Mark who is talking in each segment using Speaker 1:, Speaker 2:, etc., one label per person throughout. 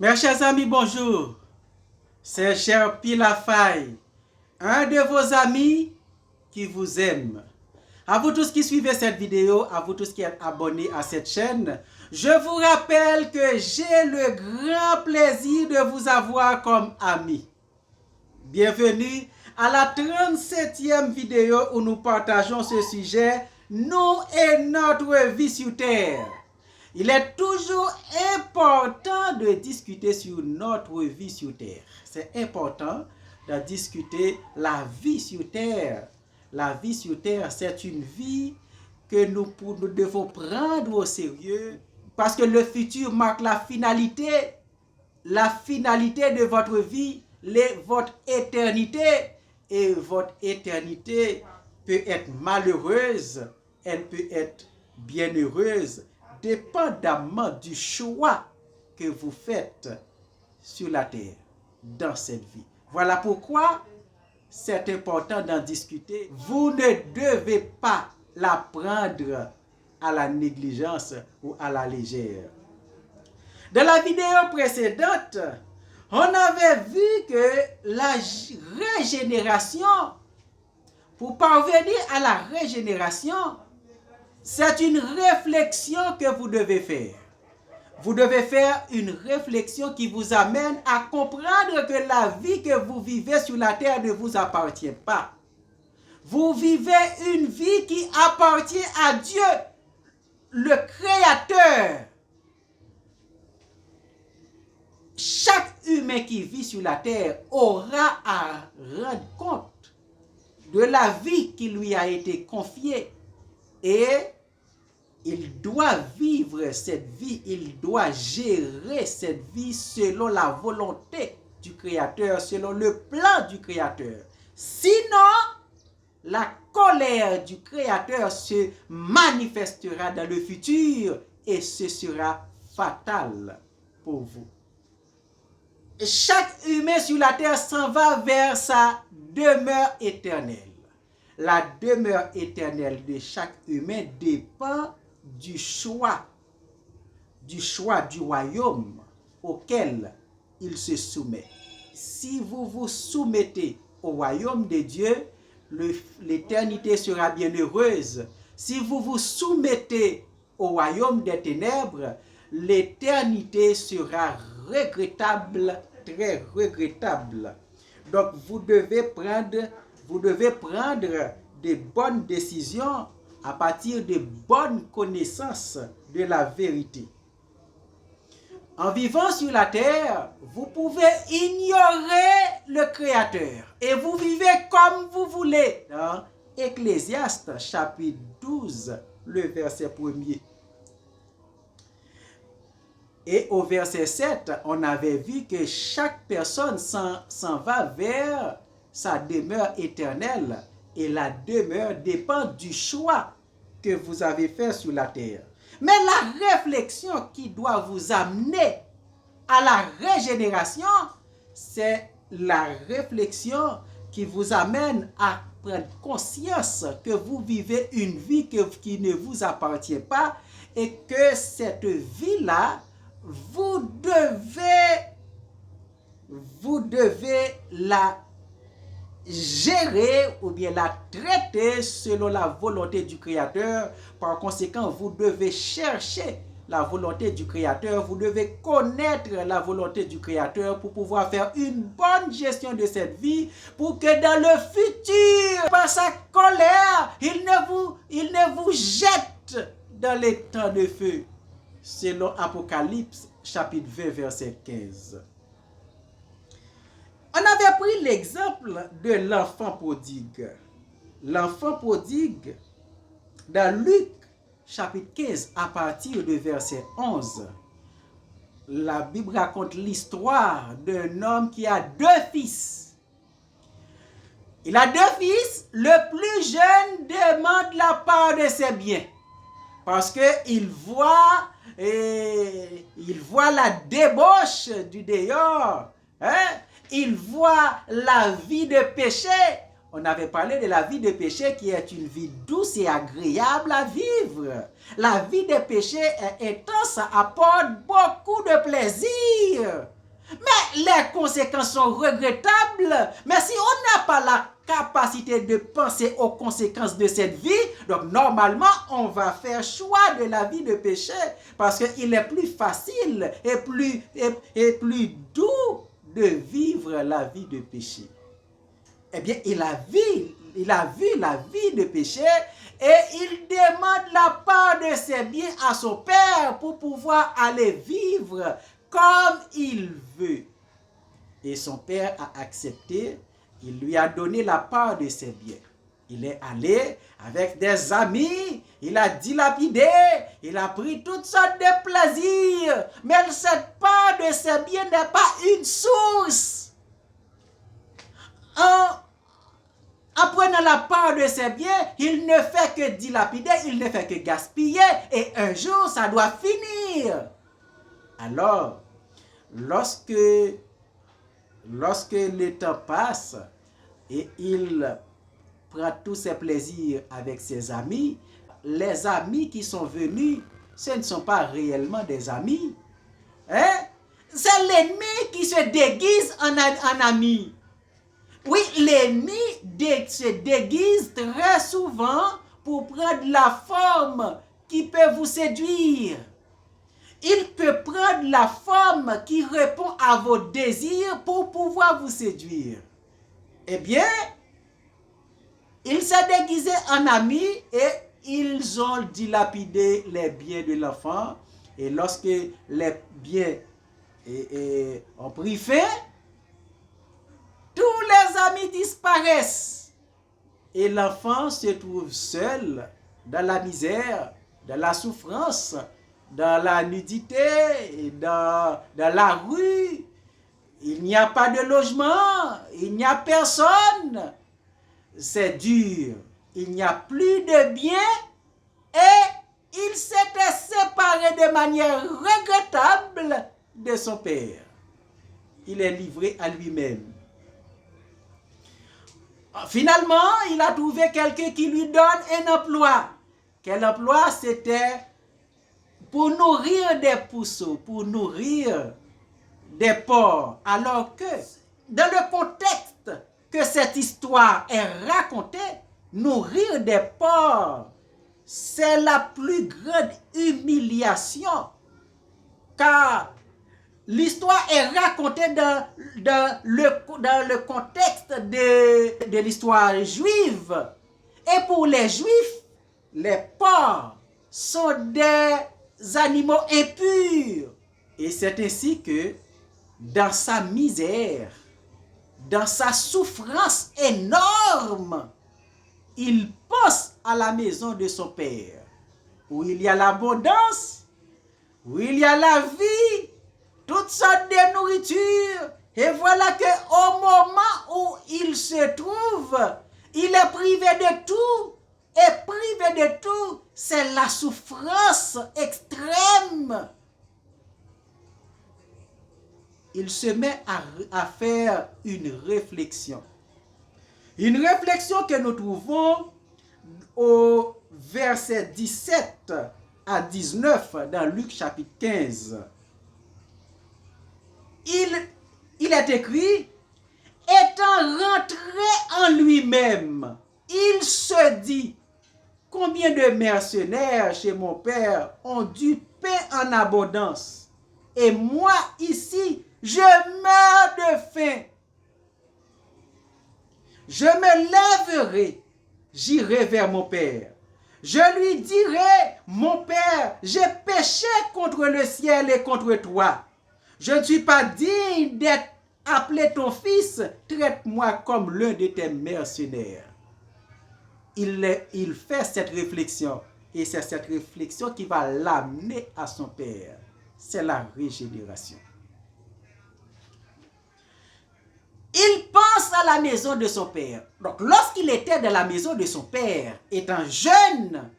Speaker 1: Mes chers amis, bonjour. C'est Cher Pilafaye, un de vos amis qui vous aime. À vous tous qui suivez cette vidéo, à vous tous qui êtes abonnés à cette chaîne, je vous rappelle que j'ai le grand plaisir de vous avoir comme ami. Bienvenue à la 37e vidéo où nous partageons ce sujet, nous et notre vie sur Terre. Il est toujours important de discuter sur notre vie sur Terre. C'est important de discuter la vie sur Terre. La vie sur Terre, c'est une vie que nous devons prendre au sérieux parce que le futur marque la finalité de votre vie, votre éternité. Et votre éternité peut être malheureuse, elle peut être bienheureuse, dépendamment du choix que vous faites sur la terre, dans cette vie. Voilà pourquoi c'est important d'en discuter. Vous ne devez pas la prendre à la négligence ou à la légère. Dans la vidéo précédente, on avait vu que la régénération, pour parvenir à la régénération, c'est une réflexion que vous devez faire. Vous devez faire une réflexion qui vous amène à comprendre que la vie que vous vivez sur la terre ne vous appartient pas. Vous vivez une vie qui appartient à Dieu, le Créateur. Chaque humain qui vit sur la terre aura à rendre compte de la vie qui lui a été confiée. Et il doit vivre cette vie, il doit gérer cette vie selon la volonté du Créateur, selon le plan du Créateur. Sinon, la colère du Créateur se manifestera dans le futur et ce sera fatal pour vous. Chaque humain sur la terre s'en va vers sa demeure éternelle. La demeure éternelle de chaque humain dépend du choix du royaume auquel il se soumet. Si vous vous soumettez au royaume de Dieu, l'éternité sera bienheureuse. Si vous vous soumettez au royaume des ténèbres, l'éternité sera regrettable, très regrettable. Donc vous devez prendre de bonnes décisions à partir de bonnes connaissances de la vérité. En vivant sur la terre, vous pouvez ignorer le Créateur et vous vivez comme vous voulez. Dans Ecclésiaste chapitre 12, le verset 1er. Et au verset 7, on avait vu que chaque personne s'en va vers sa demeure éternelle. Et la demeure dépend du choix que vous avez fait sur la terre. Mais la réflexion qui doit vous amener à la régénération, c'est la réflexion qui vous amène à prendre conscience que vous vivez une vie qui ne vous appartient pas et que cette vie-là, vous devez la gérer ou bien la traiter selon la volonté du Créateur. Par conséquent, vous devez chercher la volonté du Créateur, vous devez connaître la volonté du Créateur pour pouvoir faire une bonne gestion de cette vie, pour que dans le futur, par sa colère, il ne vous jette dans les temps de feu, selon Apocalypse chapitre 20 verset 15. On avait pris l'exemple de l'enfant prodigue. L'enfant prodigue, dans Luc chapitre 15, à partir de verset 11, la Bible raconte l'histoire d'un homme qui a deux fils. Il a deux fils, le plus jeune demande la part de ses biens. Parce qu'il voit la débauche du dehors. Il voit la vie de péché. On avait parlé de la vie de péché qui est une vie douce et agréable à vivre. La vie de péché est intense, apporte beaucoup de plaisir. les conséquences sont regrettables, mais si on n'a pas la capacité de penser aux conséquences de cette vie, donc normalement, on va faire choix de la vie de péché, parce qu'il est plus facile et plus doux de vivre la vie de péché. Eh bien, il a vu la vie de péché et il demande la part de ses biens à son père pour pouvoir aller vivre comme il veut. Et son père a accepté, il lui a donné la part de ses biens. Il est allé avec des amis, il a dilapidé, il a pris toutes sortes de plaisirs, mais cette part de ses biens n'est pas une source. En prenant la part de ses biens, il ne fait que dilapider, il ne fait que gaspiller, et un jour, ça doit finir. Alors, lorsque le temps passe et il prend tous ses plaisirs avec ses amis, les amis qui sont venus, ce ne sont pas réellement des amis. Hein? C'est l'ennemi qui se déguise en ami. Oui, l'ennemi se déguise très souvent pour prendre la forme qui peut vous séduire. Il peut prendre la forme qui répond à vos désirs pour pouvoir vous séduire. Eh bien, il s'est déguisé en ami et ils ont dilapidé les biens de l'enfant. Et lorsque les biens ont pris fin, tous les amis disparaissent. Et l'enfant se trouve seul dans la misère, dans la souffrance, dans la nudité, dans la rue. Il n'y a pas de logement, il n'y a personne. C'est dur. Il n'y a plus de biens et il s'était séparé de manière regrettable de son père. Il est livré à lui-même. Finalement, il a trouvé quelqu'un qui lui donne un emploi. Quel emploi? C'était pour nourrir des pousseaux, pour nourrir des porcs. Alors que, dans le contexte que cette histoire est racontée, nourrir des porcs, c'est la plus grande humiliation. Car l'histoire est racontée dans le contexte de l'histoire juive. Et pour les Juifs, les porcs sont des animaux impurs. Et c'est ainsi que, dans sa misère, dans sa souffrance énorme, il pense à la maison de son père, où il y a l'abondance, où il y a la vie, toutes sortes de nourriture. Et voilà qu'au moment où il se trouve, il est privé de tout. Et privé de tout, c'est la souffrance extrême. Il se met à faire une réflexion. Une réflexion que nous trouvons au verset 17 à 19 dans Luc chapitre 15. Il est écrit, étant rentré en lui-même, il se dit, combien de mercenaires chez mon père ont du pain en abondance, et moi ici, je meurs de faim. Je me lèverai, j'irai vers mon père. Je lui dirai, mon père, j'ai péché contre le ciel et contre toi. Je ne suis pas digne d'être appelé ton fils. Traite-moi comme l'un de tes mercenaires. Il fait cette réflexion. Et c'est cette réflexion qui va l'amener à son père. C'est la régénération. Il pense à la maison de son père. Donc, lorsqu'il était dans la maison de son père, étant jeune,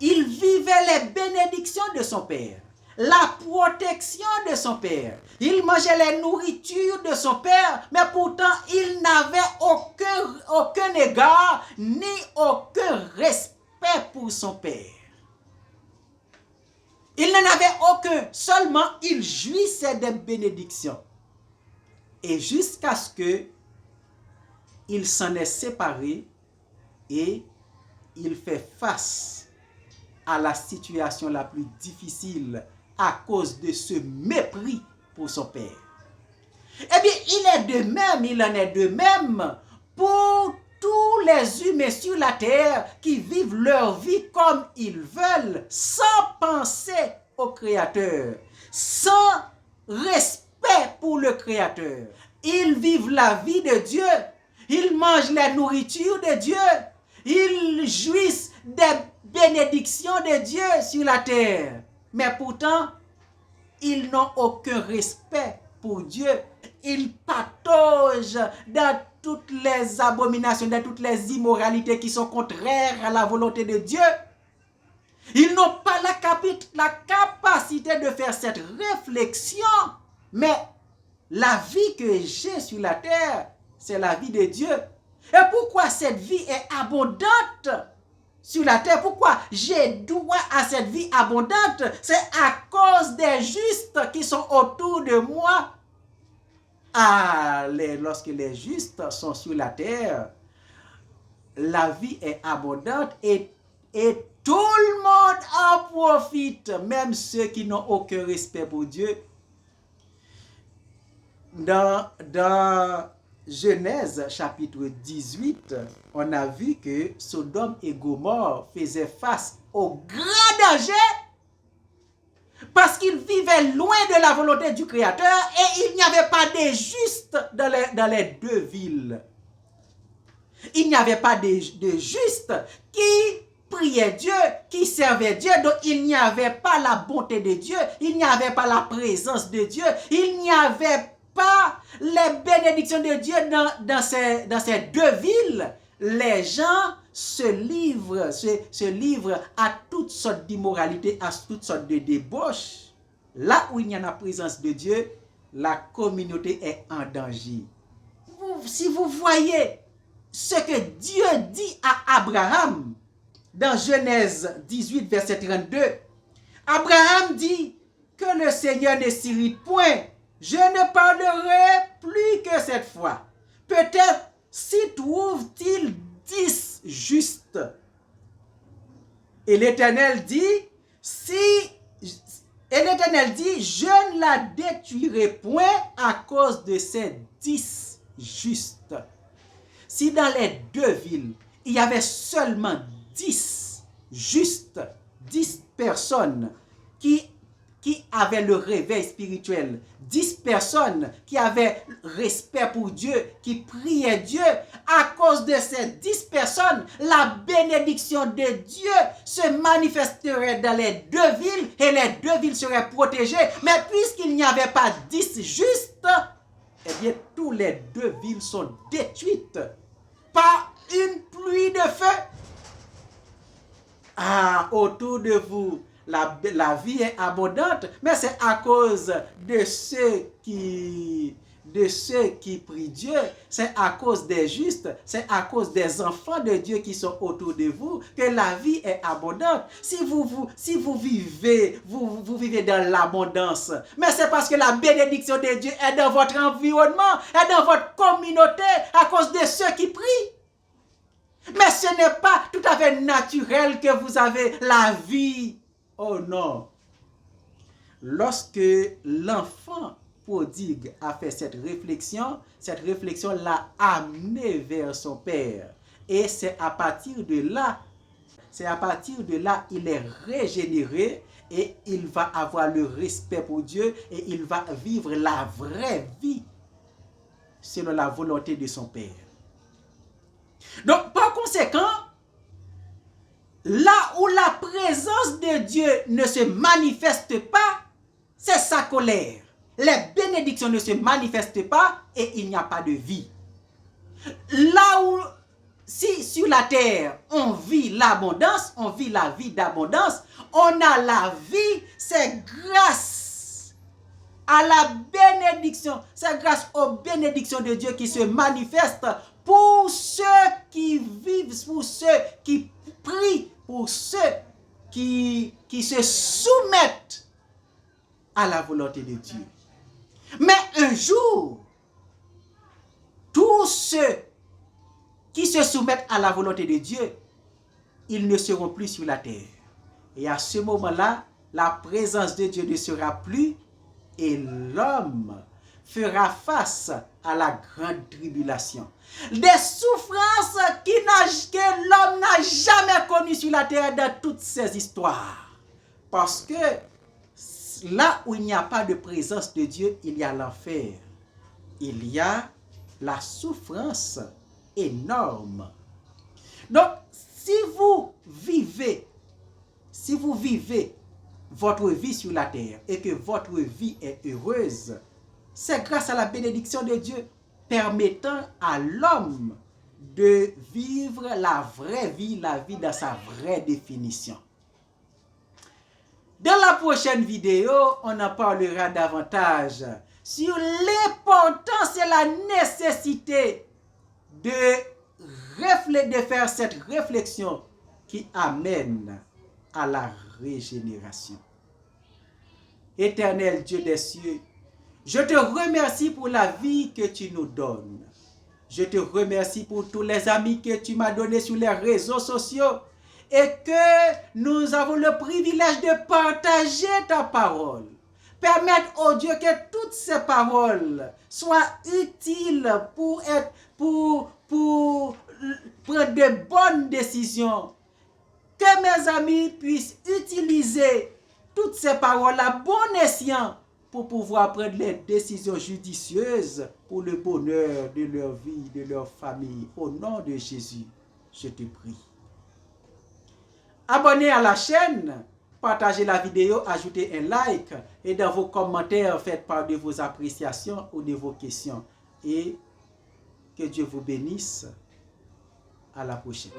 Speaker 1: il vivait les bénédictions de son père, la protection de son père. Il mangeait les nourritures de son père, mais pourtant, il n'avait aucun égard, ni aucun respect pour son père. Il n'en avait aucun, seulement il jouissait des bénédictions. et jusqu'à ce que il s'en est séparé et il fait face à la situation la plus difficile à cause de ce mépris pour son père. Eh bien, il en est de même pour tous les humains sur la terre qui vivent leur vie comme ils veulent, sans penser au Créateur, sans respect pour le Créateur. Ils vivent la vie de Dieu, ils mangent la nourriture de Dieu, ils jouissent des bénédictions de Dieu sur la terre. Mais pourtant, ils n'ont aucun respect pour Dieu. Ils pataugent dans toutes les abominations, dans toutes les immoralités qui sont contraires à la volonté de Dieu. Ils n'ont pas la capacité de faire cette réflexion. Mais la vie que j'ai sur la terre, c'est la vie de Dieu. Et pourquoi cette vie est abondante sur la terre? Pourquoi j'ai droit à cette vie abondante? C'est à cause des justes qui sont autour de moi. Lorsque les justes sont sur la terre, la vie est abondante et tout le monde en profite, même ceux qui n'ont aucun respect pour Dieu. Dans Genèse chapitre 18, on a vu que Sodome et Gomorrhe faisaient face au grand danger parce qu'ils vivaient loin de la volonté du Créateur et il n'y avait pas de justes dans les deux villes. Il n'y avait pas de justes qui priaient Dieu, qui servaient Dieu, donc il n'y avait pas la bonté de Dieu, il n'y avait pas la présence de Dieu, il n'y avait pas les bénédictions de Dieu dans ces deux villes. Les gens se livrent à toutes sortes d'immoralités, à toutes sortes de débauches. Là où il y a la présence de Dieu, la communauté est en danger. Si vous voyez ce que Dieu dit à Abraham dans Genèse 18, verset 32, Abraham dit que le Seigneur ne s'irrite point. Je ne parlerai plus que cette fois. Peut-être s'y trouve-t-il 10 justes. Et l'Éternel dit, je ne la détruirai point à cause de ces 10 justes. Si dans les deux villes, il y avait seulement 10 justes, 10 personnes qui avaient le réveil spirituel, 10 personnes qui avaient respect pour Dieu, qui priaient Dieu, à cause de ces 10 personnes, la bénédiction de Dieu se manifesterait dans les deux villes et les deux villes seraient protégées. Mais puisqu'il n'y avait pas 10 justes, eh bien, toutes les deux villes sont détruites par une pluie de feu. Autour de vous, la vie est abondante, mais c'est à cause de ceux qui prient Dieu, c'est à cause des justes, c'est à cause des enfants de Dieu qui sont autour de vous que la vie est abondante. Si vous vivez dans l'abondance, mais c'est parce que la bénédiction de Dieu est dans votre environnement, est dans votre communauté, à cause de ceux qui prient. Mais ce n'est pas tout à fait naturel que vous avez la vie. Oh non. Lorsque l'enfant prodigue a fait cette réflexion l'a amené vers son père. Et c'est à partir de là, il est régénéré et il va avoir le respect pour Dieu et il va vivre la vraie vie selon la volonté de son père. Donc, par conséquent, là où la présence de Dieu ne se manifeste pas, c'est sa colère. Les bénédictions ne se manifestent pas et il n'y a pas de vie. Là où, si sur la terre, on vit l'abondance, on vit la vie d'abondance, on a la vie, c'est grâce à la bénédiction, c'est grâce aux bénédictions de Dieu qui se manifestent pour ceux qui vivent, pour ceux qui prient, pour ceux qui se soumettent à la volonté de Dieu. Mais un jour, tous ceux qui se soumettent à la volonté de Dieu, ils ne seront plus sur la terre. Et à ce moment-là, la présence de Dieu ne sera plus et l'homme fera face à la grande tribulation. Des souffrances que l'homme n'a jamais connues sur la terre dans toutes ces histoires. Parce que là où il n'y a pas de présence de Dieu, il y a l'enfer. Il y a la souffrance énorme. Donc, si vous vivez votre vie sur la terre et que votre vie est heureuse, c'est grâce à la bénédiction de Dieu permettant à l'homme de vivre la vraie vie, la vie dans sa vraie définition. Dans la prochaine vidéo, on en parlera davantage sur l'importance et la nécessité de faire cette réflexion qui amène à la régénération. Éternel Dieu des cieux, je te remercie pour la vie que tu nous donnes. Je te remercie pour tous les amis que tu m'as donnés sur les réseaux sociaux et que nous avons le privilège de partager ta parole. Permettre, oh Dieu, que toutes ces paroles soient utiles pour prendre de bonnes décisions. Que mes amis puissent utiliser toutes ces paroles à bon escient pour pouvoir prendre les décisions judicieuses pour le bonheur de leur vie, de leur famille. Au nom de Jésus, je te prie. Abonnez à la chaîne, partagez la vidéo, ajoutez un like et dans vos commentaires, faites part de vos appréciations ou de vos questions. Et que Dieu vous bénisse. À la prochaine.